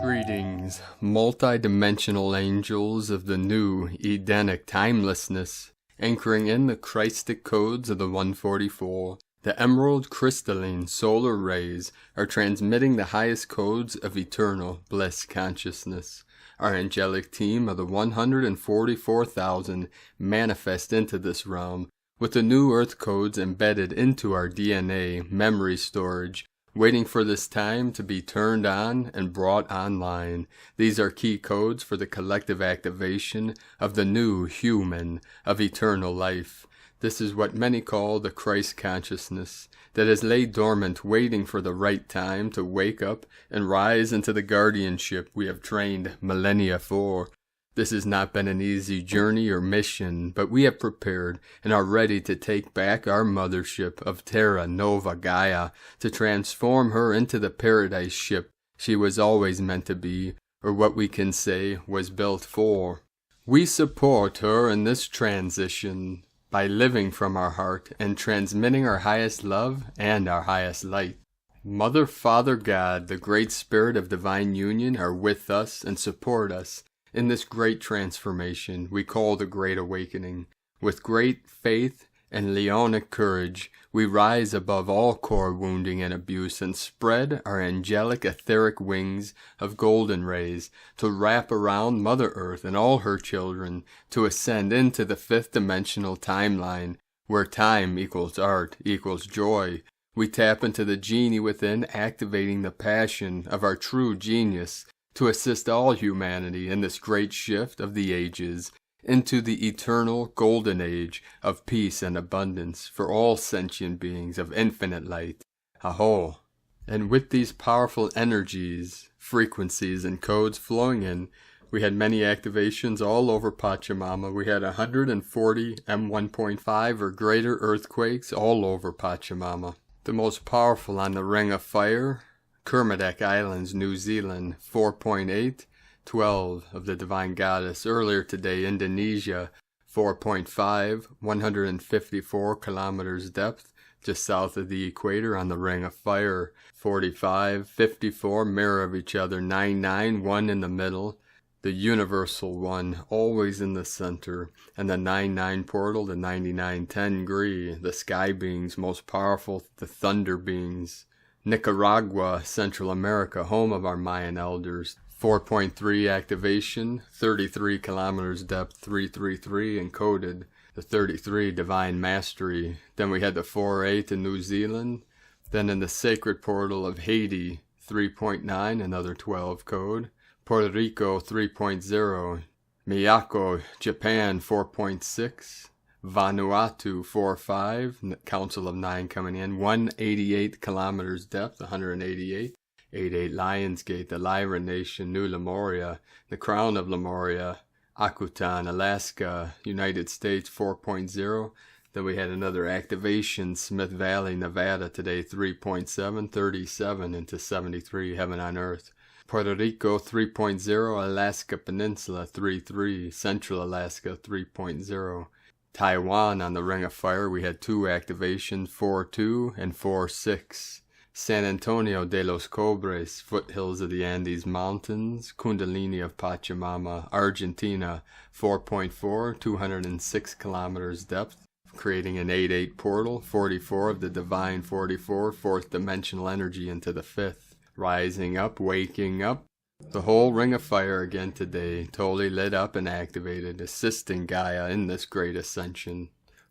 Greetings, multi-dimensional angels of the new Edenic timelessness, anchoring in the Christic codes of the 144. The emerald crystalline solar rays are transmitting the highest codes of eternal bliss consciousness. Our angelic team of the 144,000 manifest into this realm with the new earth codes embedded into our DNA memory storage, waiting for this time to be turned on and brought online. These are key codes for the collective activation of the new human of eternal life. This is what many call the Christ consciousness that has laid dormant, waiting for the right time to wake up and rise into the guardianship we have trained millennia for. This has not been an easy journey or mission, but we have prepared and are ready to take back our mothership of Terra Nova Gaia, to transform her into the paradise ship she was always meant to be, or what we can say was built for. We support her in this transition by living from our heart and transmitting our highest love and our highest light. Mother, Father, God, the Great Spirit of Divine Union are with us and support us in this great transformation we call the Great Awakening. With great faith and leonic courage, we rise above all core wounding and abuse and spread our angelic etheric wings of golden rays to wrap around Mother Earth and all her children, to ascend into the fifth dimensional timeline, where time equals art equals joy. We tap into the genie within, activating the passion of our true genius to assist all humanity in this great shift of the ages into the eternal golden age of peace and abundance for all sentient beings of infinite light. Aho! And with these powerful energies, frequencies, and codes flowing in, we had many activations all over Pachamama. We had 140 M1.5 or greater earthquakes all over Pachamama. The most powerful on the Ring of Fire, Kermadec Islands, New Zealand, 4.8. 12 of the Divine Goddess. Earlier today, Indonesia, 4.5, 154 kilometers depth, just south of the equator on the Ring of Fire. 45, 54, mirror of each other. 99, 1 in the middle. The universal one, always in the center. And the 99 portal, the 9910 Gree, the sky beings, most powerful, the thunder beings. Nicaragua, Central America, home of our Mayan elders. 4.3 activation, 33 kilometers depth, 333 encoded, the 33 divine mastery. Then we had the 4.8 in New Zealand. Then in the sacred portal of Haiti, 3.9, another 12 code. Puerto Rico, 3.0. Miyako, Japan, 4.6. Vanuatu, 4.5. Council of 9 coming in. 188 kilometers depth, 188. 88 Lionsgate, the Lyra Nation, New Lemuria, the Crown of Lemuria, Akutan, Alaska, United States, 4.0. Then we had another activation, Smith Valley, Nevada today, 3.7, 37 into 73, Heaven on Earth. Puerto Rico, 3.0, Alaska Peninsula, 3.3, Central Alaska, 3.0. Taiwan on the Ring of Fire, we had 2 activations, 4.2 and 4.6. San Antonio de los Cobres, foothills of the Andes Mountains, Kundalini of Pachamama, Argentina, 4.4, 206 kilometers depth, creating an 8-8 portal, 44 of the divine 44, fourth dimensional energy into the fifth, rising up, waking up. The whole Ring of Fire again today, totally lit up and activated, assisting Gaia in this great ascension.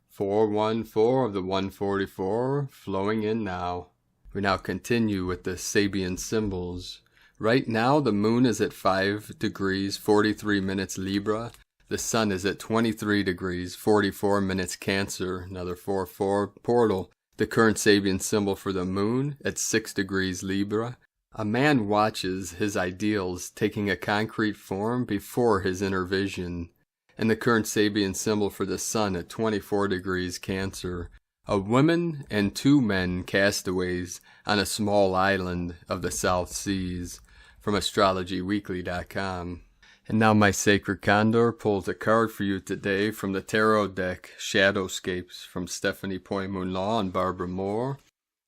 414 of the 144, flowing in now. We now continue with the Sabian symbols. Right now the moon is at 5 degrees 43 minutes Libra. The sun is at 23 degrees 44 minutes Cancer. Another 4-4 portal. The current Sabian symbol for the moon at 6 degrees Libra. A man watches his ideals taking a concrete form before his inner vision. And the current Sabian symbol for the sun at 24 degrees Cancer. A woman and 2 men castaways on a small island of the South Seas, from astrologyweekly.com. And now my sacred Condor pulls a card for you today from the tarot deck Shadowscapes from Stephanie Poymoon Law and Barbara Moore.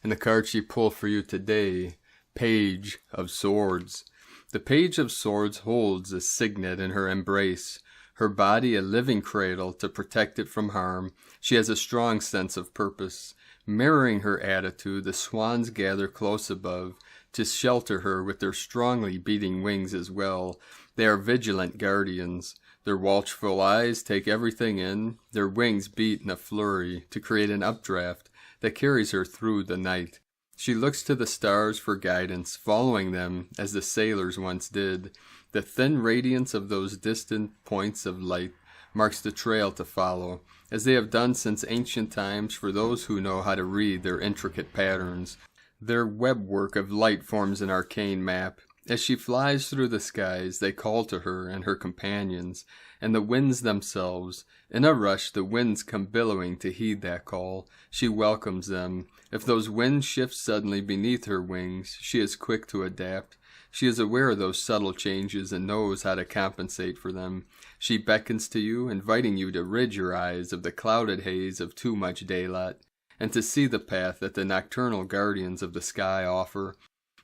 And the card she pulled for you today, Page of Swords. The Page of Swords holds a signet in her embrace, her body a living cradle to protect it from harm. She has a strong sense of purpose. Mirroring her attitude, the swans gather close above to shelter her with their strongly beating wings as well. They are vigilant guardians. Their watchful eyes take everything in. Their wings beat in a flurry to create an updraft that carries her through the night. She looks to the stars for guidance, following them as the sailors once did. The thin radiance of those distant points of light marks the trail to follow, as they have done since ancient times for those who know how to read their intricate patterns. Their webwork of light forms an arcane map. As she flies through the skies, they call to her and her companions, and the winds themselves. In a rush, the winds come billowing to heed that call. She welcomes them. If those winds shift suddenly beneath her wings, she is quick to adapt. She is aware of those subtle changes and knows how to compensate for them. She beckons to you, inviting you to rid your eyes of the clouded haze of too much daylight, and to see the path that the nocturnal guardians of the sky offer.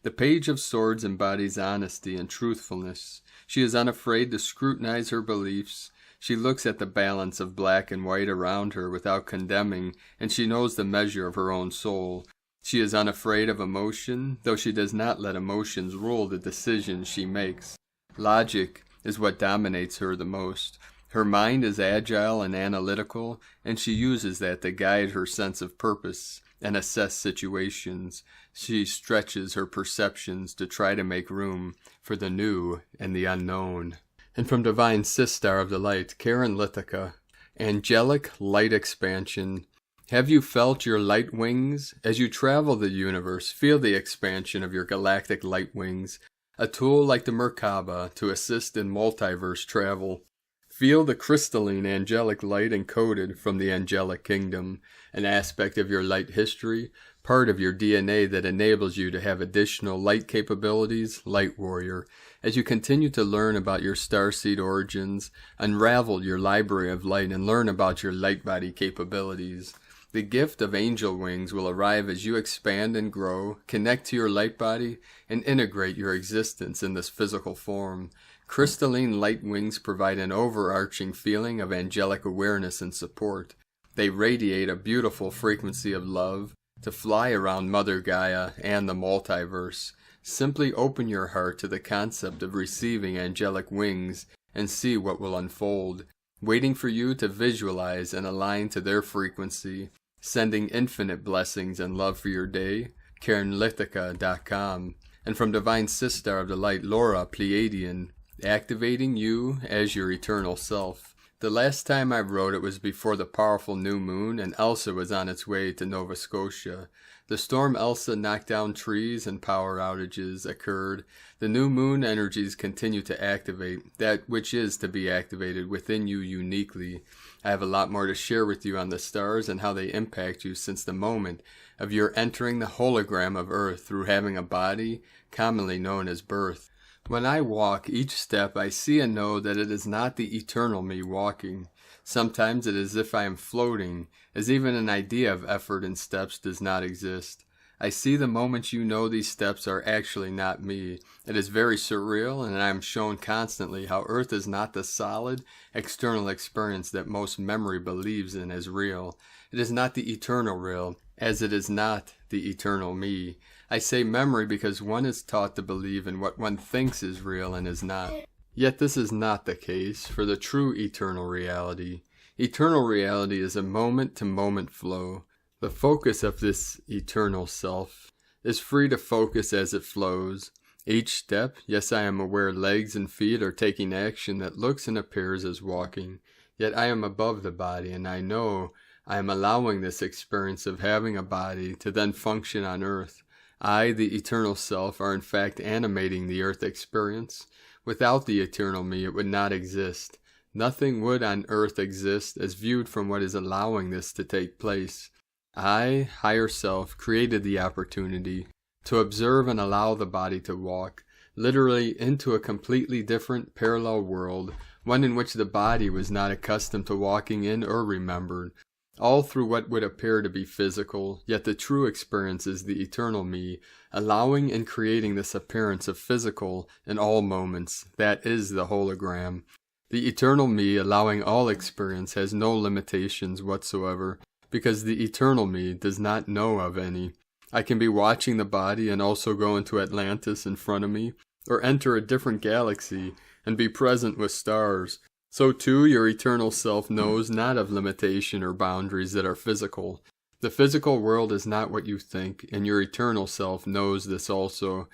The Page of Swords embodies honesty and truthfulness. She is unafraid to scrutinize her beliefs. She looks at the balance of black and white around her without condemning, and she knows the measure of her own soul. She is unafraid of emotion, though she does not let emotions rule the decisions she makes. Logic is what dominates her the most. Her mind is agile and analytical, and she uses that to guide her sense of purpose and assess situations. She stretches her perceptions to try to make room for the new and the unknown. And from Divine Sister of the Light, Karen Lithica, Angelic Light Expansion. Have you felt your light wings? As you travel the universe, feel the expansion of your galactic light wings, a tool like the Merkaba to assist in multiverse travel. Feel the crystalline angelic light encoded from the angelic kingdom, an aspect of your light history, part of your DNA that enables you to have additional light capabilities, Light Warrior. As you continue to learn about your starseed origins, unravel your library of light and learn about your light body capabilities. The gift of angel wings will arrive as you expand and grow, connect to your light body, and integrate your existence in this physical form. Crystalline light wings provide an overarching feeling of angelic awareness and support. They radiate a beautiful frequency of love to fly around Mother Gaia and the multiverse. Simply open your heart to the concept of receiving angelic wings and see what will unfold, waiting for you to visualize and align to their frequency, sending infinite blessings and love for your day. KarenLithica.com. And from Divine Sister of the Light, Laura Pleiadian, activating you as your eternal self. The last time I wrote it was before the powerful new moon, and Elsa was on its way to Nova Scotia. The storm Elsa knocked down trees and power outages occurred. The new moon energies continue to activate that which is to be activated within you uniquely. I have a lot more to share with you on the stars and how they impact you since the moment of your entering the hologram of Earth through having a body, commonly known as birth. When I walk each step, I see and know that it is not the eternal me walking. Sometimes it is as if I am floating, as even an idea of effort in steps does not exist. I see the moment you know these steps are actually not me. It is very surreal, and I am shown constantly how Earth is not the solid, external experience that most memory believes in as real. It is not the eternal real, as it is not the eternal me. I say memory because one is taught to believe in what one thinks is real and is not. Yet this is not the case for the true eternal reality. Eternal reality is a moment-to-moment flow. The focus of this eternal self is free to focus as it flows. Each step, yes, I am aware legs and feet are taking action that looks and appears as walking. Yet I am above the body, and I know I am allowing this experience of having a body to then function on Earth. I, the eternal self, are in fact animating the Earth experience. Without the eternal me, it would not exist. Nothing would on Earth exist as viewed from what is allowing this to take place. I, higher self, created the opportunity to observe and allow the body to walk, literally into a completely different parallel world, one in which the body was not accustomed to walking in or remembered, all through what would appear to be physical, yet the true experience is the eternal me, allowing and creating this appearance of physical in all moments. That is the hologram. The eternal me, allowing all experience, has no limitations whatsoever, because the eternal me does not know of any. I can be watching the body and also go into Atlantis in front of me, or enter a different galaxy and be present with stars. So too your eternal self knows not of limitation or boundaries that are physical. The physical world is not what you think, and your eternal self knows this also.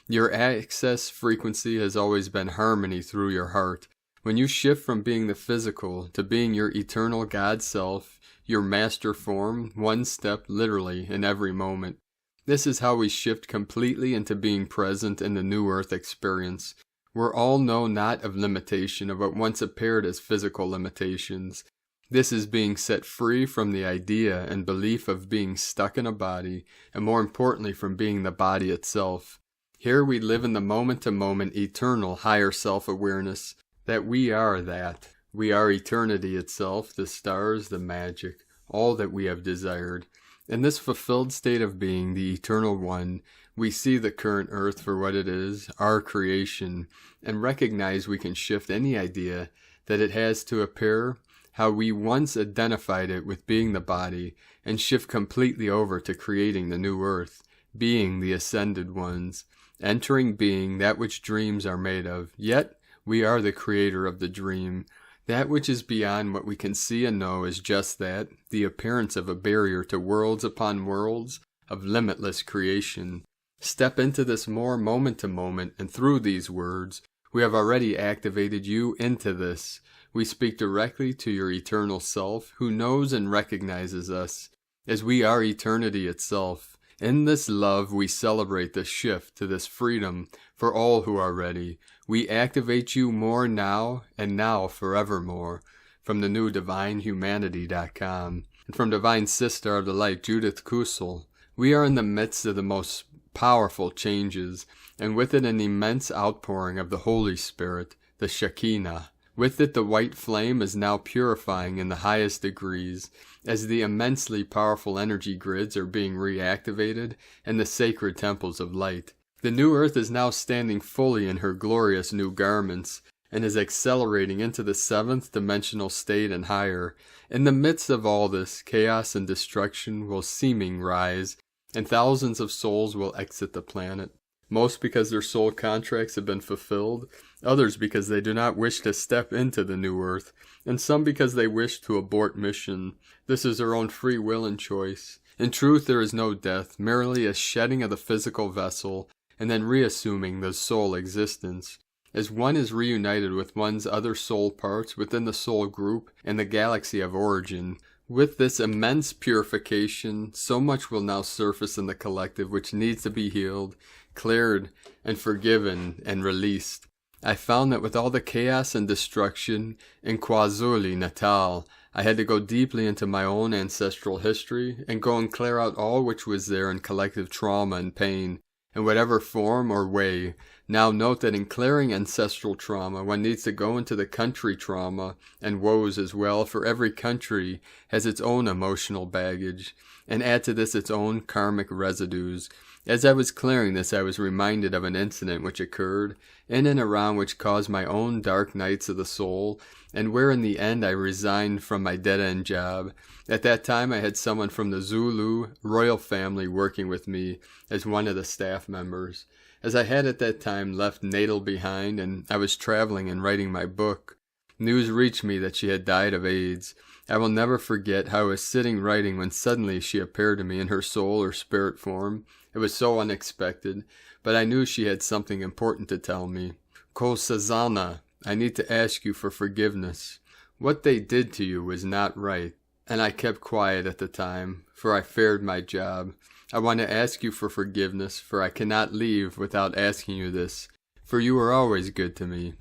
Your access frequency has always been harmony through your heart. When you shift from being the physical to being your eternal God self, your master form, one step literally in every moment. This is how we shift completely into being present in the new earth experience, where all know not of limitation of what once appeared as physical limitations. This is being set free from the idea and belief of being stuck in a body, and more importantly from being the body itself. Here we live in the moment-to-moment eternal higher self-awareness, that we are that. We are eternity itself, the stars, the magic, all that we have desired. In this fulfilled state of being, the eternal one, we see the current earth for what it is, our creation, and recognize we can shift any idea that it has to appear, how we once identified it with being the body, and shift completely over to creating the new earth, being the ascended ones, entering being that which dreams are made of. Yet we are the creator of the dream. That which is beyond what we can see and know is just that, the appearance of a barrier to worlds upon worlds of limitless creation. Step into this more moment to moment, and through these words, we have already activated you into this. We speak directly to your eternal self, who knows and recognizes us, as we are eternity itself. In this love, we celebrate this shift to this freedom for all who are ready. We activate you more now, and now forevermore. From the new DivineHumanity.com, and from Divine Sister of the Light, Judith Kusel. We are in the midst of the most powerful changes, and with it an immense outpouring of the Holy Spirit, the Shekinah. With it the white flame is now purifying in the highest degrees, as the immensely powerful energy grids are being reactivated in the sacred temples of light. The new earth is now standing fully in her glorious new garments, and is accelerating into the seventh dimensional state and higher. In the midst of all this, chaos and destruction will seeming rise, and thousands of souls will exit the planet. Most because their soul contracts have been fulfilled, others because they do not wish to step into the new earth, and some because they wish to abort mission. This is their own free will and choice. In truth, there is no death, merely a shedding of the physical vessel, and then reassuming the soul existence. As one is reunited with one's other soul parts within the soul group and the galaxy of origin, with this immense purification, so much will now surface in the collective which needs to be healed, cleared, and forgiven, and released. I found that with all the chaos and destruction in KwaZulu-Natal, I had to go deeply into my own ancestral history and go and clear out all which was there in collective trauma and pain, in whatever form or way. Now note that in clearing ancestral trauma, one needs to go into the country trauma and woes as well, for every country has its own emotional baggage, and add to this its own karmic residues. As I was clearing this, I was reminded of an incident which occurred in and around which caused my own dark nights of the soul, and where in the end I resigned from my dead-end job. At that time I had someone from the Zulu royal family working with me as one of the staff members. As I had at that time left Natal behind, and I was traveling and writing my book, news reached me that she had died of AIDS. I will never forget how I was sitting writing when suddenly she appeared to me in her soul or spirit form. It was so unexpected, but I knew she had something important to tell me. Kosazana, I need to ask you for forgiveness. What they did to you was not right, and I kept quiet at the time, for I feared my job. I want to ask you for forgiveness, for I cannot leave without asking you this, for you were always good to me.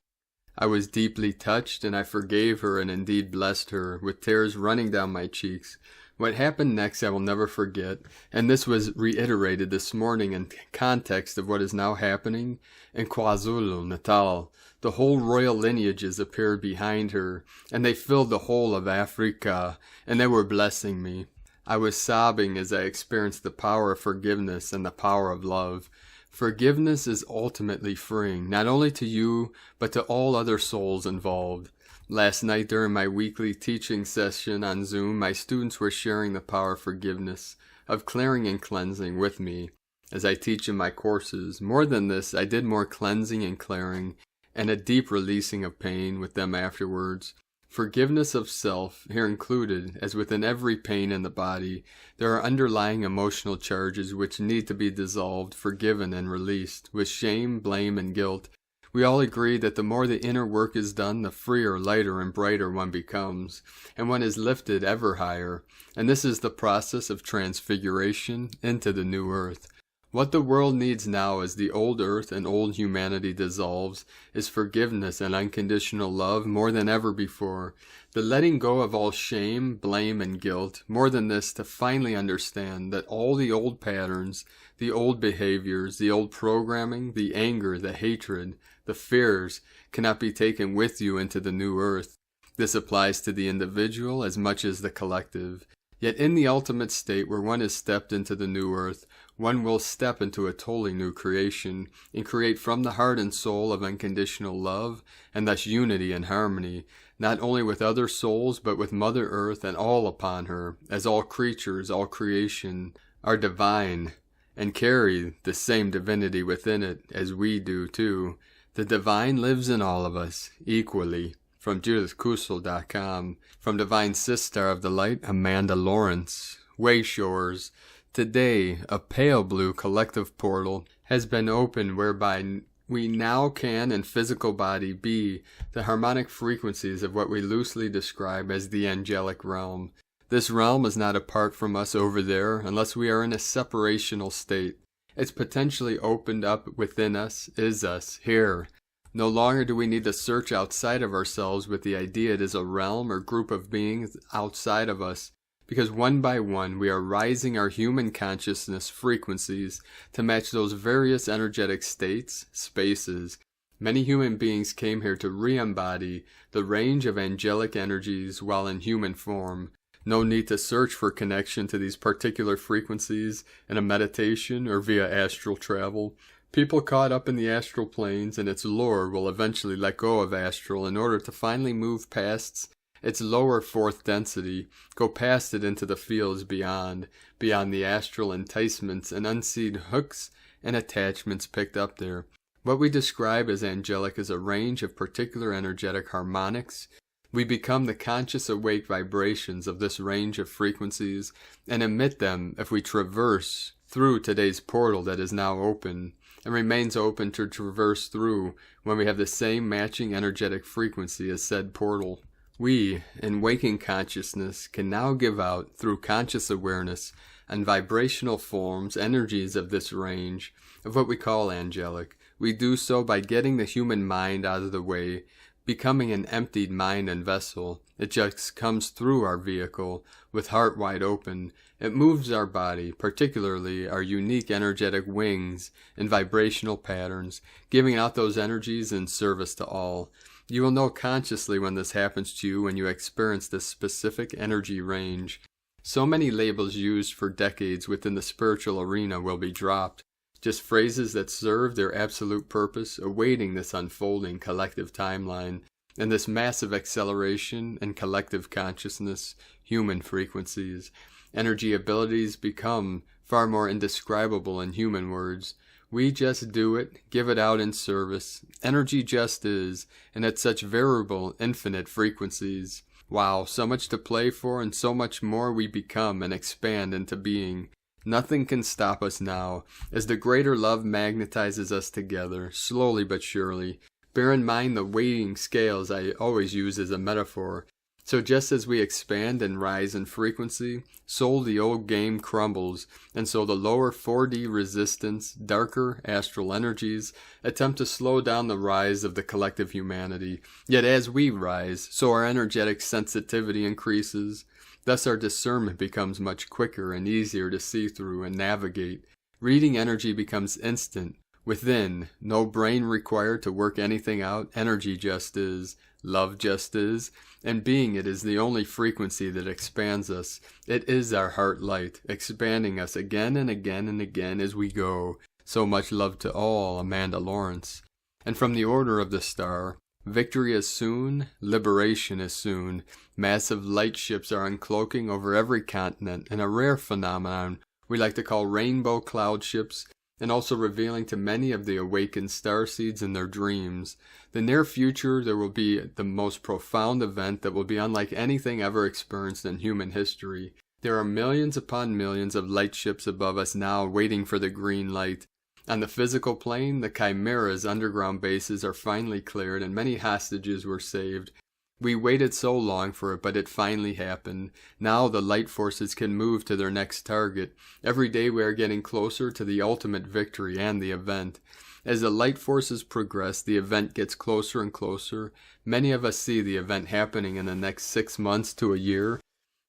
I was deeply touched, and I forgave her and indeed blessed her, with tears running down my cheeks, What happened next I will never forget, and this was reiterated this morning in context of what is now happening in KwaZulu-Natal. The whole royal lineages appeared behind her, and they filled the whole of Africa, and they were blessing me. I was sobbing as I experienced the power of forgiveness and the power of love. Forgiveness is ultimately freeing, not only to you, but to all other souls involved. Last night during my weekly teaching session on Zoom, my students were sharing the power of forgiveness, of clearing and cleansing with me, as I teach in my courses. More than this, I did more cleansing and clearing, and a deep releasing of pain with them afterwards. Forgiveness of self, here included, as within every pain in the body, there are underlying emotional charges which need to be dissolved, forgiven, and released, with shame, blame, and guilt. We all agree that the more the inner work is done, the freer, lighter, and brighter one becomes, and one is lifted ever higher. And this is the process of transfiguration into the new earth. What the world needs now as the old earth and old humanity dissolves is forgiveness and unconditional love more than ever before. The letting go of all shame, blame, and guilt. More than this, to finally understand that all the old patterns, the old behaviors, the old programming, the anger, the hatred, the fears cannot be taken with you into the new earth. This applies to the individual as much as the collective. Yet in the ultimate state where one has stepped into the new earth, one will step into a totally new creation and create from the heart and soul of unconditional love and thus unity and harmony, not only with other souls but with Mother Earth and all upon her, as all creatures, all creation are divine and carry the same divinity within it as we do too. The divine lives in all of us equally. From JudithKusel.com. From Divine Sister of the Light, Amanda Lawrence. Wayshowers. Today, a pale blue collective portal has been opened whereby we now can in physical body be the harmonic frequencies of what we loosely describe as the angelic realm. This realm is not apart from us over there unless we are in a separational state. It's potentially opened up within us, is us, here. No longer do we need to search outside of ourselves with the idea it is a realm or group of beings outside of us, because one by one we are rising our human consciousness frequencies to match those various energetic states, spaces. Many human beings came here to re-embody the range of angelic energies while in human form. No need to search for connection to these particular frequencies in a meditation or via astral travel. People caught up in the astral planes and its lure will eventually let go of astral in order to finally move past its lower fourth density, go past it into the fields beyond the astral enticements and unseen hooks and attachments picked up there. What we describe as angelic is a range of particular energetic harmonics. We become the conscious awake vibrations of this range of frequencies and emit them if we traverse through today's portal that is now open and remains open to traverse through when we have the same matching energetic frequency as said portal. We, in waking consciousness, can now give out, through conscious awareness, and vibrational forms, energies of this range, of what we call angelic. We do so by getting the human mind out of the way, becoming an emptied mind and vessel. It just comes through our vehicle, with heart wide open. It moves our body, particularly our unique energetic wings and vibrational patterns, giving out those energies in service to all. You will know consciously when this happens to you when you experience this specific energy range. So many labels used for decades within the spiritual arena will be dropped, just phrases that serve their absolute purpose, awaiting this unfolding collective timeline and this massive acceleration in collective consciousness, human frequencies. Energy abilities become far more indescribable in human words. We just do it, give it out in service. Energy just is, and at such variable, infinite frequencies. Wow, so much to play for and so much more we become and expand into being. Nothing can stop us now, as the greater love magnetizes us together, slowly but surely. Bear in mind the weighting scales I always use as a metaphor. So just as we expand and rise in frequency, so the old game crumbles, and so the lower 4D resistance, darker astral energies attempt to slow down the rise of the collective humanity. Yet as we rise, so our energetic sensitivity increases. Thus our discernment becomes much quicker and easier to see through and navigate. Reading energy becomes instant. Within, no brain required to work anything out. Energy just is. Love just is. And being it is the only frequency that expands us. It is our heart light, expanding us again and again and again as we go. So much love to all, Amanda Lawrence. And from the order of the star, victory is soon, liberation is soon. Massive light ships are uncloaking over every continent in a rare phenomenon we like to call rainbow cloud ships, and also revealing to many of the awakened starseeds in their dreams. The near future, there will be the most profound event that will be unlike anything ever experienced in human history. There are millions upon millions of light ships above us now waiting for the green light. On the physical plane, the Chimera's underground bases are finally cleared and many hostages were saved. We waited so long for it, but it finally happened. Now the light forces can move to their next target. Every day we are getting closer to the ultimate victory and the event. As the light forces progress, the event gets closer and closer. Many of us see the event happening in the next 6 months to a year.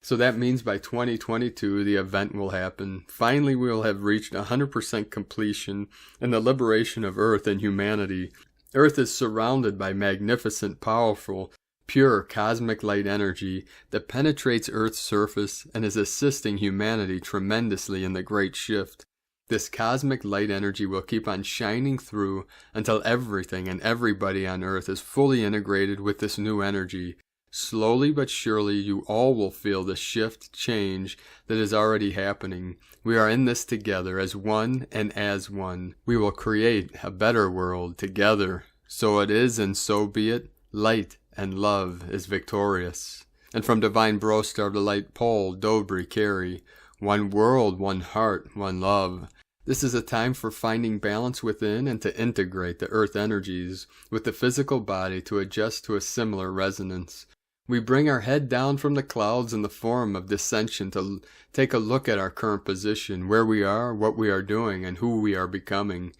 So that means by 2022 the event will happen. Finally we will have reached 100% completion in the liberation of Earth and humanity. Earth is surrounded by magnificent, powerful, pure cosmic light energy that penetrates Earth's surface and is assisting humanity tremendously in the great shift. This cosmic light energy will keep on shining through until everything and everybody on Earth is fully integrated with this new energy. Slowly but surely you all will feel the shift change that is already happening. We are in this together as one and as one. We will create a better world together. So it is and so be it. Light and love is victorious. And from Divine Bro Star to Light Paul, Dobry, Carey, one world, one heart, one love. This is a time for finding balance within and to integrate the earth energies with the physical body to adjust to a similar resonance. We bring our head down from the clouds in the form of dissension to take a look at our current position, where we are, what we are doing, and who we are becoming.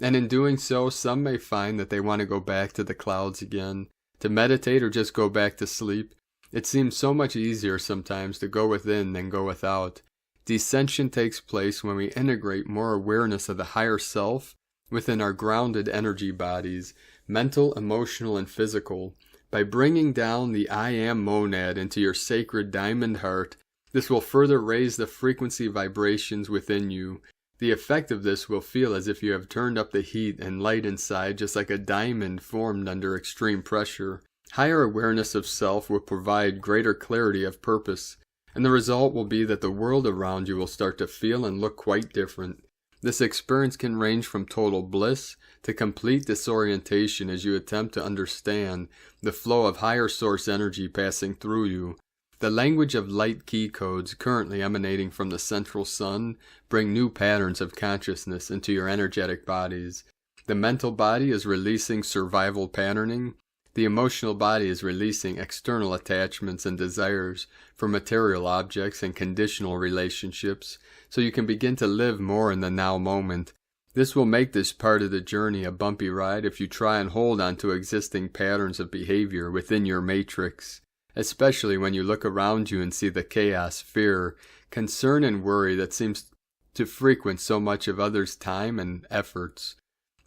And in doing so, some may find that they want to go back to the clouds again, to meditate or just go back to sleep. It seems so much easier sometimes to go within than go without. Descension takes place when we integrate more awareness of the higher self within our grounded energy bodies, mental, emotional, and physical. By bringing down the I Am monad into your sacred diamond heart, this will further raise the frequency vibrations within you. The effect of this will feel as if you have turned up the heat and light inside, just like a diamond formed under extreme pressure. Higher awareness of self will provide greater clarity of purpose, and the result will be that the world around you will start to feel and look quite different. This experience can range from total bliss to complete disorientation as you attempt to understand the flow of higher source energy passing through you. The language of light key codes currently emanating from the central sun bring new patterns of consciousness into your energetic bodies. The mental body is releasing survival patterning. The emotional body is releasing external attachments and desires for material objects and conditional relationships, so you can begin to live more in the now moment. This will make this part of the journey a bumpy ride if you try and hold on to existing patterns of behavior within your matrix, especially when you look around you and see the chaos, fear, concern, and worry that seems to frequent so much of others' time and efforts.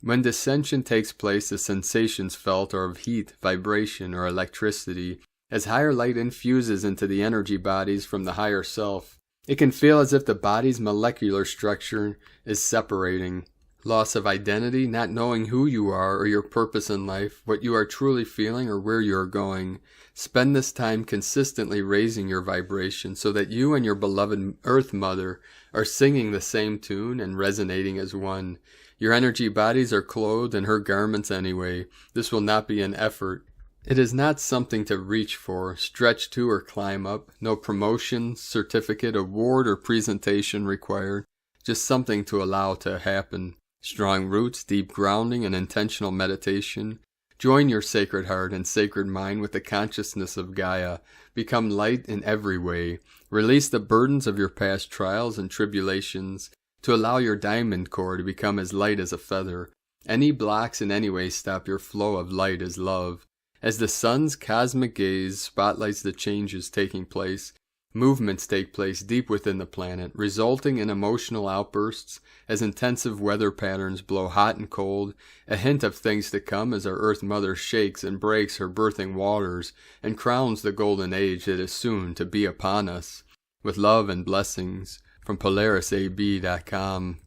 When dissension takes place, the sensations felt are of heat, vibration, or electricity. As higher light infuses into the energy bodies from the higher self, it can feel as if the body's molecular structure is separating. Loss of identity, not knowing who you are or your purpose in life, what you are truly feeling or where you are going. Spend this time consistently raising your vibration so that you and your beloved Earth Mother are singing the same tune and resonating as one. Your energy bodies are clothed in her garments anyway. This will not be an effort. It is not something to reach for, stretch to, or climb up. No promotion, certificate, award, or presentation required. Just something to allow to happen. Strong roots, deep grounding, and intentional meditation. Join your sacred heart and sacred mind with the consciousness of Gaia. Become light in every way. Release the burdens of your past trials and tribulations to allow your diamond core to become as light as a feather. Any blocks in any way stop your flow of light as love. As the sun's cosmic gaze spotlights the changes taking place, Movements take place deep within the planet, resulting in emotional outbursts as intensive weather patterns blow hot and cold, a hint of things to come as our Earth Mother shakes and breaks her birthing waters and crowns the golden age that is soon to be upon us. With love and blessings, from PolarisAB.com.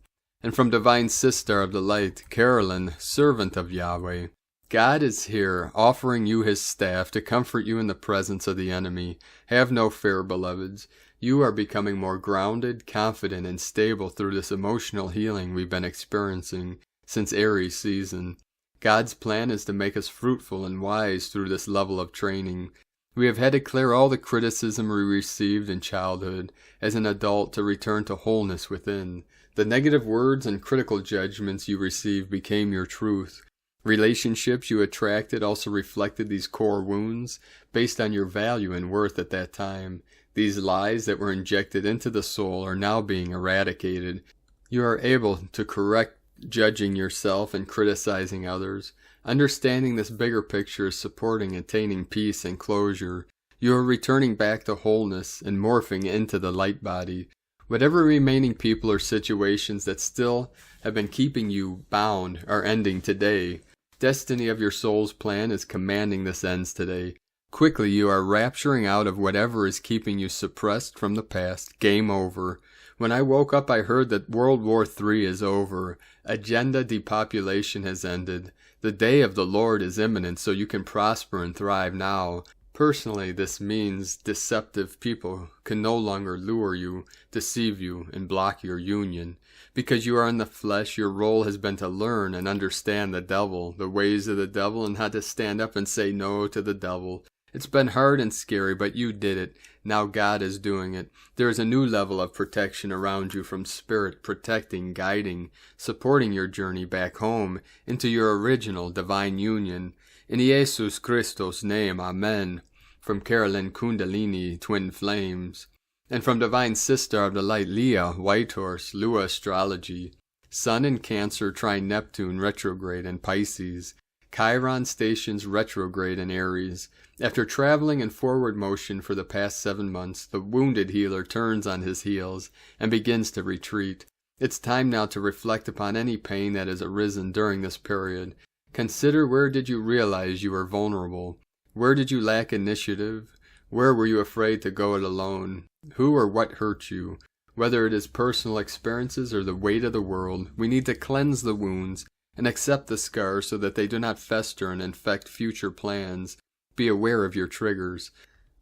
And from Divine Sister of the Light, Carolyn, servant of Yahweh. God is here, offering you his staff to comfort you in the presence of the enemy. Have no fear, beloveds. You are becoming more grounded, confident, and stable through this emotional healing we've been experiencing since Aries season. God's plan is to make us fruitful and wise through this level of training. We have had to clear all the criticism we received in childhood as an adult to return to wholeness within. The negative words and critical judgments you received became your truth. Relationships you attracted also reflected these core wounds based on your value and worth at that time. These lies that were injected into the soul are now being eradicated. You are able to correct judging yourself and criticizing others. Understanding this bigger picture is supporting attaining peace and closure. You are returning back to wholeness and morphing into the light body. Whatever remaining people or situations that still have been keeping you bound are ending today. Destiny of your soul's plan is commanding this ends today. Quickly you are rapturing out of whatever is keeping you suppressed from the past. Game over. When I woke up I heard that World War III is over. Agenda depopulation has ended. The day of the Lord is imminent, so you can prosper and thrive now. Personally, this means deceptive people can no longer lure you, deceive you, and block your union. Because you are in the flesh, your role has been to learn and understand the devil, the ways of the devil, and how to stand up and say no to the devil. It's been hard and scary, but you did it. Now God is doing it. There is a new level of protection around you from Spirit, protecting, guiding, supporting your journey back home into your original divine union. In Jesus Christos' name, Amen. From Carolyn Kundalini, Twin Flames. And from Divine Sister of the Light, Leah, Whitehorse, Lua Astrology. Sun in Cancer, trine Neptune, retrograde in Pisces. Chiron stations retrograde in Aries. After traveling in forward motion for the past 7 months, the wounded healer turns on his heels and begins to retreat. It's time now to reflect upon any pain that has arisen during this period. Consider, where did you realize you were vulnerable? Where did you lack initiative? Where were you afraid to go it alone? Who or what hurt you? Whether it is personal experiences or the weight of the world, we need to cleanse the wounds and accept the scars so that they do not fester and infect future plans. Be aware of your triggers.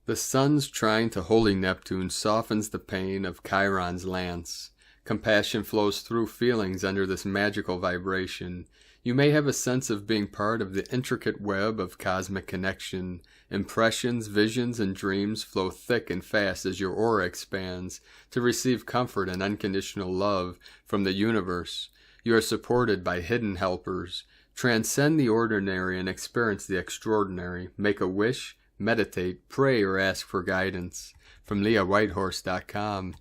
The sun's trine to holy Neptune softens the pain of Chiron's lance. Compassion flows through feelings under this magical vibration. You may have a sense of being part of the intricate web of cosmic connection. Impressions, visions, and dreams flow thick and fast as your aura expands to receive comfort and unconditional love from the universe. You are supported by hidden helpers. Transcend the ordinary and experience the extraordinary. Make a wish, meditate, pray, or ask for guidance. From LeahWhitehorse.com.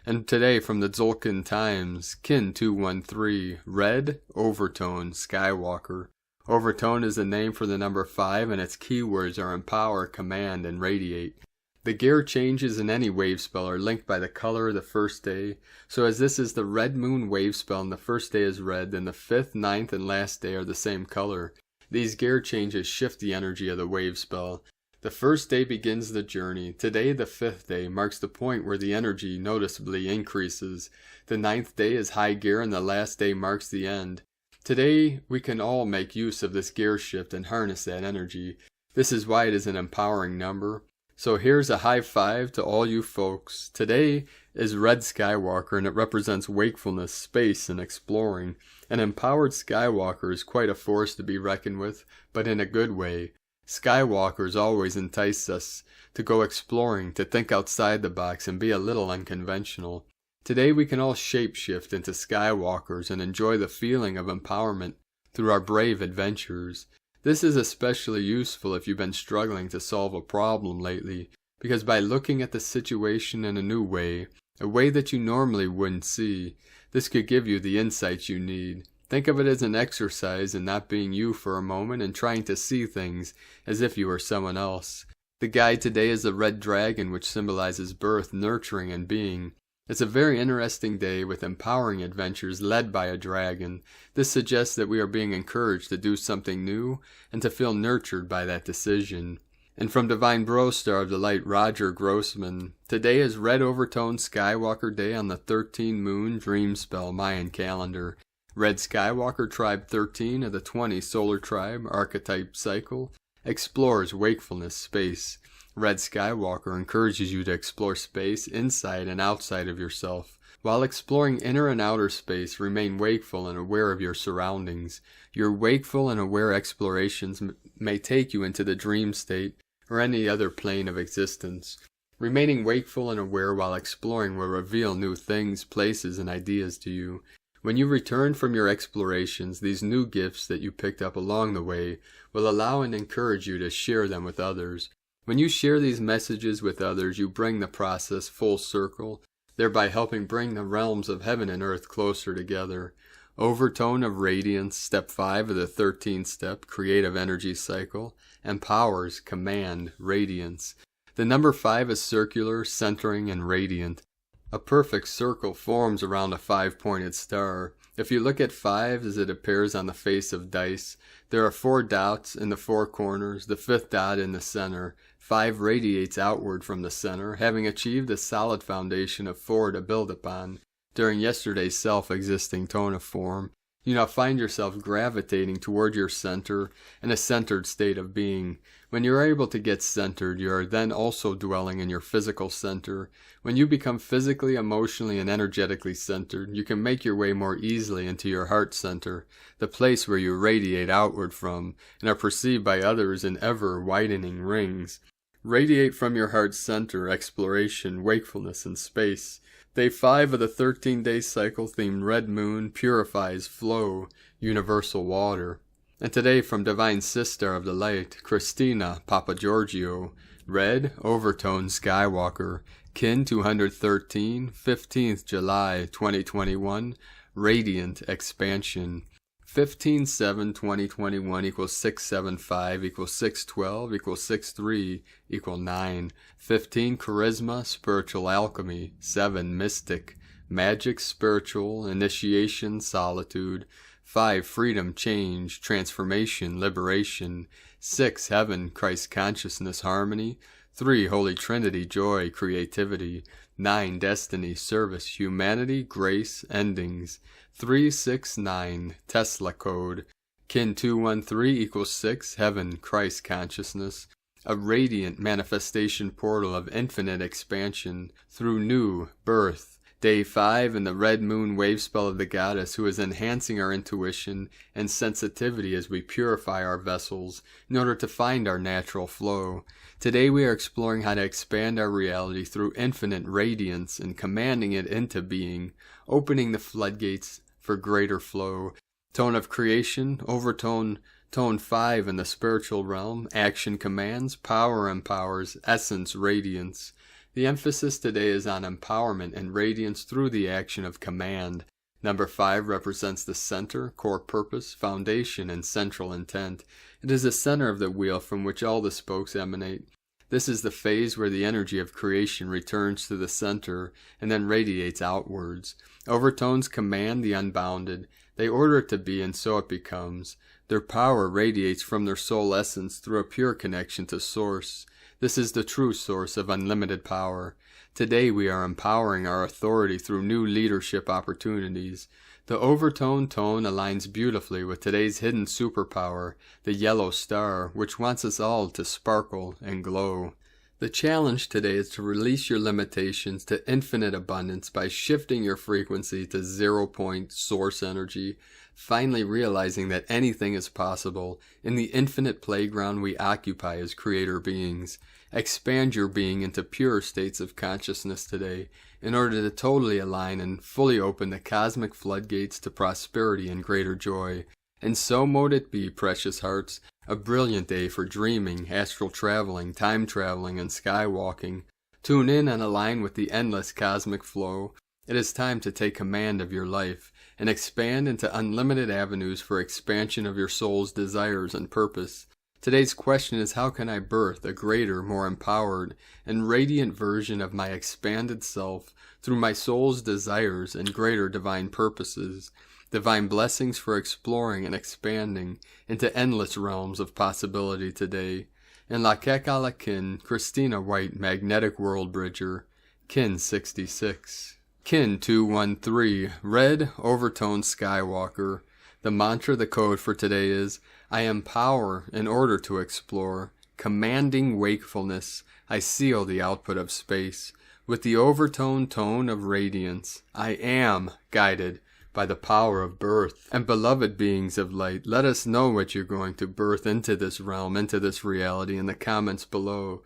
And today from the Tzolk'in Times, Kin 213, Red, Overtone, Skywalker. Overtone is the name for the number 5, and its keywords are empower, command, and radiate. The gear changes in any wave spell are linked by the color of the first day. So as this is the red moon wave spell and the first day is red, then the 5th, 9th, and last day are the same color. These gear changes shift the energy of the wave spell. The first day begins the journey. Today, the 5th day, marks the point where the energy noticeably increases. The 9th day is high gear and the last day marks the end. Today, we can all make use of this gear shift and harness that energy. This is why it is an empowering number. So here's a high five to all you folks. Today is Red Skywalker, and it represents wakefulness, space, and exploring. An empowered Skywalker is quite a force to be reckoned with, but in a good way. Skywalkers always entice us to go exploring, to think outside the box, and be a little unconventional. Today we can all shapeshift into Skywalkers and enjoy the feeling of empowerment through our brave adventures. This is especially useful if you've been struggling to solve a problem lately, because by looking at the situation in a new way, a way that you normally wouldn't see, this could give you the insights you need. Think of it as an exercise in not being you for a moment and trying to see things as if you were someone else. The guide today is the red dragon, which symbolizes birth, nurturing, and being. It's a very interesting day with empowering adventures led by a dragon. This suggests that we are being encouraged to do something new and to feel nurtured by that decision. And from Divine Bro Star of the Light, Roger Grossman, today is Red Overtone Skywalker Day on the 13 Moon Dream Spell Mayan calendar. Red Skywalker Tribe 13 of the 20 Solar Tribe Archetype Cycle explores wakefulness, space. Red Skywalker encourages you to explore space inside and outside of yourself. While exploring inner and outer space, remain wakeful and aware of your surroundings. Your wakeful and aware explorations may take you into the dream state or any other plane of existence. Remaining wakeful and aware while exploring will reveal new things, places, and ideas to you. When you return from your explorations, these new gifts that you picked up along the way will allow and encourage you to share them with others. When you share these messages with others, you bring the process full circle, thereby helping bring the realms of heaven and earth closer together. Overtone of Radiance, Step 5 of the 13th Step, Creative Energy Cycle, empowers, command, radiance. The number 5 is circular, centering, and radiant. A perfect circle forms around a 5-pointed star. If you look at 5 as it appears on the face of dice, there are 4 dots in the 4 corners, the 5th dot in the center. 5 radiates outward from the center, having achieved a solid foundation of 4 to build upon. During yesterday's self-existing tone of form, you now find yourself gravitating toward your center in a centered state of being. When you are able to get centered, you are then also dwelling in your physical center. When you become physically, emotionally, and energetically centered, you can make your way more easily into your heart center, the place where you radiate outward from and are perceived by others in ever-widening rings. Radiate from your heart center, exploration, wakefulness, and space. Day 5 of the 13-day cycle themed Red Moon purifies, flow, universal water. And today from Divine Sister of the Light, Christina Papa Giorgio, Red Overtone Skywalker, Kin 213, 15th July 2021, Radiant Expansion. 15-7-2021 equals 675 equals 612 equals 63 equal 9. 15 Charisma, Spiritual Alchemy. 7 Mystic, Magic, Spiritual, Initiation, Solitude. 5 Freedom, Change, Transformation, Liberation. 6 Heaven, Christ Consciousness, Harmony. 3 Holy Trinity, Joy, Creativity. 9 Destiny, Service, Humanity, Grace, Endings. 369 Tesla Code. Kin 213 equals 6 Heaven, Christ Consciousness. A radiant manifestation portal of infinite expansion through new birth. Day 5 in the Red Moon wave spell of the Goddess, who is enhancing our intuition and sensitivity as we purify our vessels in order to find our natural flow. Today we are exploring how to expand our reality through infinite radiance and commanding it into being, opening the floodgates for greater flow. Tone of Creation, Overtone, Tone 5 in the spiritual realm, Action commands, Power empowers, Essence radiance. The emphasis today is on empowerment and radiance through the action of command. Number 5 represents the center, core purpose, foundation, and central intent. It is the center of the wheel from which all the spokes emanate. This is the phase where the energy of creation returns to the center and then radiates outwards. Overtones command the unbounded. They order it to be, and so it becomes. Their power radiates from their soul essence through a pure connection to Source. This is the true source of unlimited power. Today we are empowering our authority through new leadership opportunities. The overtone tone aligns beautifully with today's hidden superpower, the yellow star, which wants us all to sparkle and glow. The challenge today is to release your limitations to infinite abundance by shifting your frequency to 0-point source energy, finally realizing that anything is possible in the infinite playground we occupy as creator beings. Expand your being into pure states of consciousness today in order to totally align and fully open the cosmic floodgates to prosperity and greater joy. And so mote it be, precious hearts, a brilliant day for dreaming, astral traveling, time traveling, and skywalking. Tune in and align with the endless cosmic flow. It is time to take command of your life and expand into unlimited avenues for expansion of your soul's desires and purpose. Today's question is, how can I birth a greater, more empowered, and radiant version of my expanded self through my soul's desires and greater divine purposes, divine blessings for exploring and expanding into endless realms of possibility today? In La Kekala Kin, Christina White, Magnetic World Bridger, Kin 66. Kin 213, Red Overtone Skywalker. The mantra, the code for today is, I empower in order to explore. Commanding wakefulness, I seal the output of space. With the overtone tone of radiance, I am guided by the power of birth. And beloved beings of light, let us know what you're going to birth into this realm, into this reality in the comments below.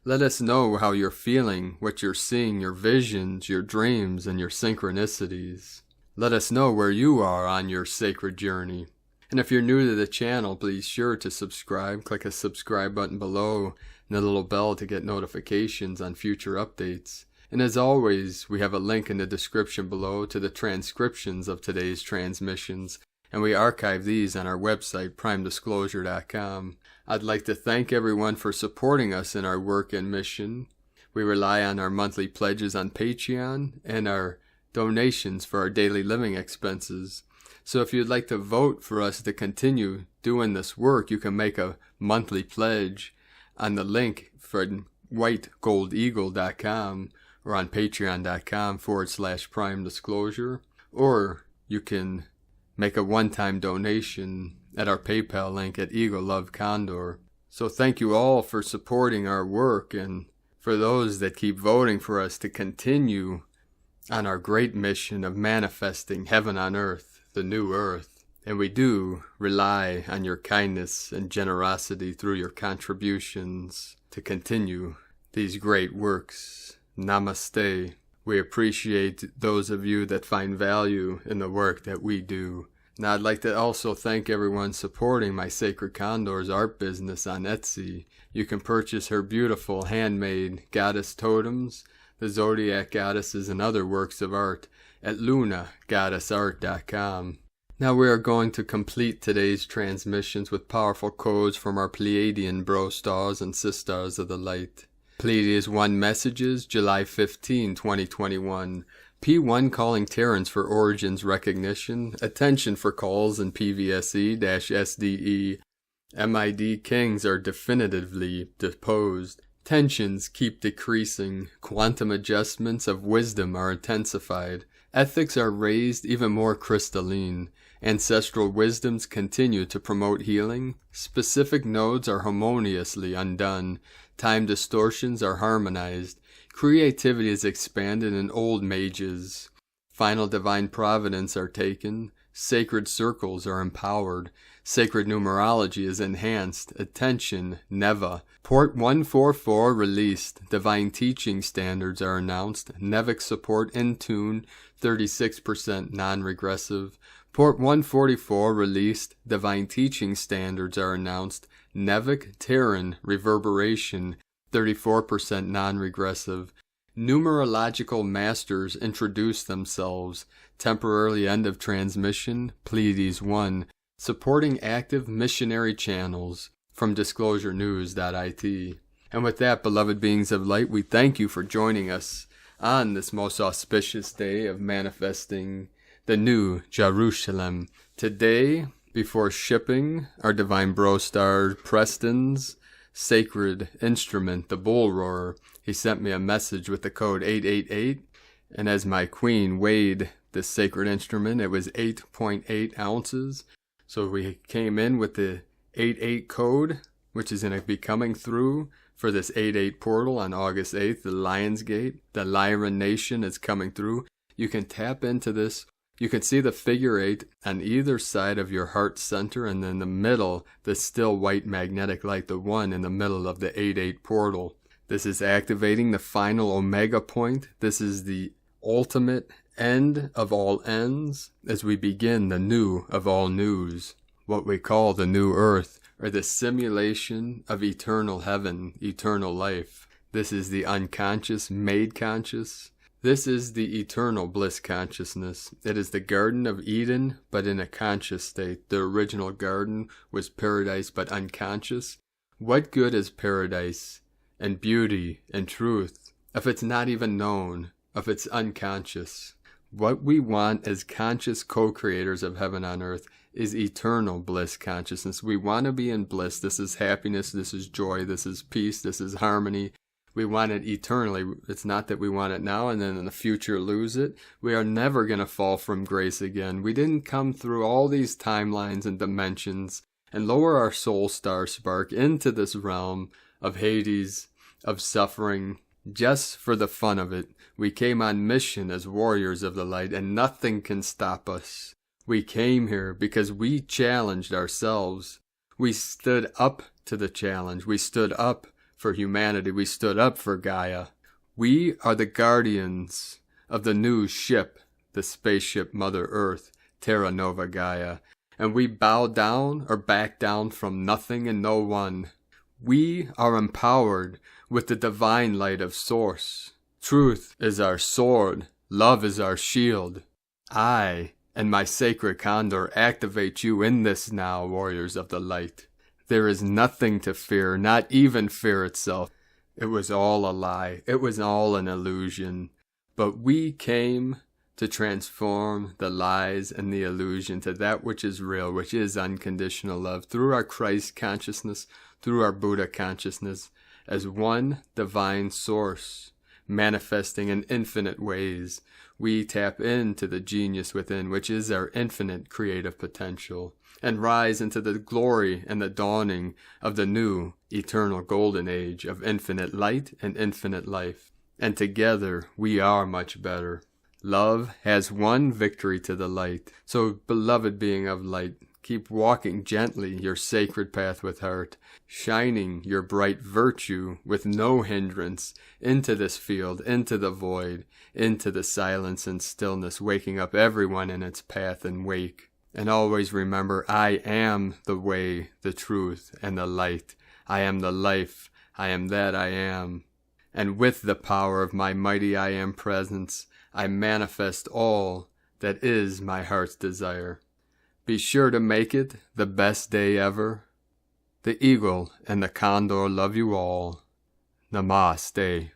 Let us know how you're feeling, what you're seeing, your visions, your dreams, and your synchronicities. Let us know where you are on your sacred journey. And if you're new to the channel, please sure to subscribe. Click a subscribe button below and the little bell to get notifications on future updates. And as always, we have a link in the description below to the transcriptions of today's transmissions, and we archive these on our website, primedisclosure.com. I'd like to thank everyone for supporting us in our work and mission. We rely on our monthly pledges on Patreon and our donations for our daily living expenses. So if you'd like to vote for us to continue doing this work, you can make a monthly pledge on the link for whitegoldeagle.com or on patreon.com/prime disclosure, or you can make a one-time donation at our PayPal link at Eagle Love Condor. So thank you all for supporting our work, and for those that keep voting for us to continue on our great mission of manifesting heaven on earth, the new earth. And we do rely on your kindness and generosity through your contributions to continue these great works. Namaste. We appreciate those of you that find value in the work that we do. Now I'd like to also thank everyone supporting my Sacred Condor's art business on Etsy. You can purchase her beautiful handmade goddess totems, the zodiac goddesses, and other works of art at lunagoddessart.com. Now we are going to complete today's transmissions with powerful codes from our Pleiadian bro stars and sisters of the light. Pleiades 1 messages, July 15, 2021. P1 calling Terrans for origins recognition. Attention for calls in PVSE-SDE. MID kings are definitively deposed. Tensions keep decreasing. Quantum adjustments of wisdom are intensified. Ethics are raised even more crystalline. Ancestral wisdoms continue to promote healing. Specific nodes are harmoniously undone. Time distortions are harmonized. Creativity is expanded in old mages. Final divine providence are taken. Sacred circles are empowered. Sacred numerology is enhanced. Attention, Neva. Port 144 released. Divine teaching standards are announced. Nevic support in tune, 36% non-regressive. Port 144 released. Divine teaching standards are announced. Nevic Terran reverberation, 34% non-regressive. Numerological masters introduce themselves. Temporarily end of transmission, Pleiades 1. Supporting active missionary channels from disclosurenews.it. And with that, beloved beings of light, we thank you for joining us on this most auspicious day of manifesting the new Jerusalem. Today, before shipping our divine bro star Preston's sacred instrument, the bull roarer, he sent me a message with the code 888, and as my queen weighed this sacred instrument, it was 8.8 ounces. So we came in with the 88 code, which is going to be coming through for this 88 portal on August 8th, the Lion's Gate. The Lyran Nation is coming through. You can tap into this. You can see the figure 8 on either side of your heart center, and in the middle, the still white magnetic light, the 1 in the middle of the 88 portal. This is activating the final Omega point. This is the ultimate end of all ends as we begin the new of all news, what we call the new earth, or the simulation of eternal heaven, eternal life. This is the unconscious made conscious. This is the eternal bliss consciousness. It is the Garden of Eden, but in a conscious state. The original garden was paradise, but unconscious. What good is paradise and beauty and truth if it's not even known, if it's unconscious? What we want as conscious co-creators of heaven on earth is eternal bliss consciousness. We want to be in bliss. This is happiness, this is joy, this is peace, this is harmony. We want it eternally. It's not that we want it now and then in the future lose it. We are never going to fall from grace again. We didn't come through all these timelines and dimensions and lower our soul star spark into this realm of Hades, of suffering, just for the fun of it. We came on mission as warriors of the light, and nothing can stop us. We came here because we challenged ourselves. We stood up to the challenge. We stood up for humanity. We stood up for Gaia. We are the guardians of the new ship, the spaceship Mother Earth, Terra Nova Gaia. And we bow down or back down from nothing and no one. We are empowered with the divine light of Source. Truth is our sword. Love is our shield. I and my sacred Condor activate you in this now, warriors of the light. There is nothing to fear, not even fear itself. It was all a lie. It was all an illusion. But we came to transform the lies and the illusion to that which is real, which is unconditional love, through our Christ consciousness, through our Buddha consciousness, as one divine source, manifesting in infinite ways. We tap into the genius within, which is our infinite creative potential, and rise into the glory and the dawning of the new, eternal golden age of infinite light and infinite life. And together we are much better. Love has won victory to the light. So, beloved being of light, keep walking gently your sacred path with heart, shining your bright virtue with no hindrance into this field, into the void, into the silence and stillness, waking up everyone in its path and wake. And always remember, I am the way, the truth, and the light. I am the life. I am that I am. And with the power of my mighty I am presence, I manifest all that is my heart's desire. Be sure to make it the best day ever. The eagle and the condor love you all. Namaste.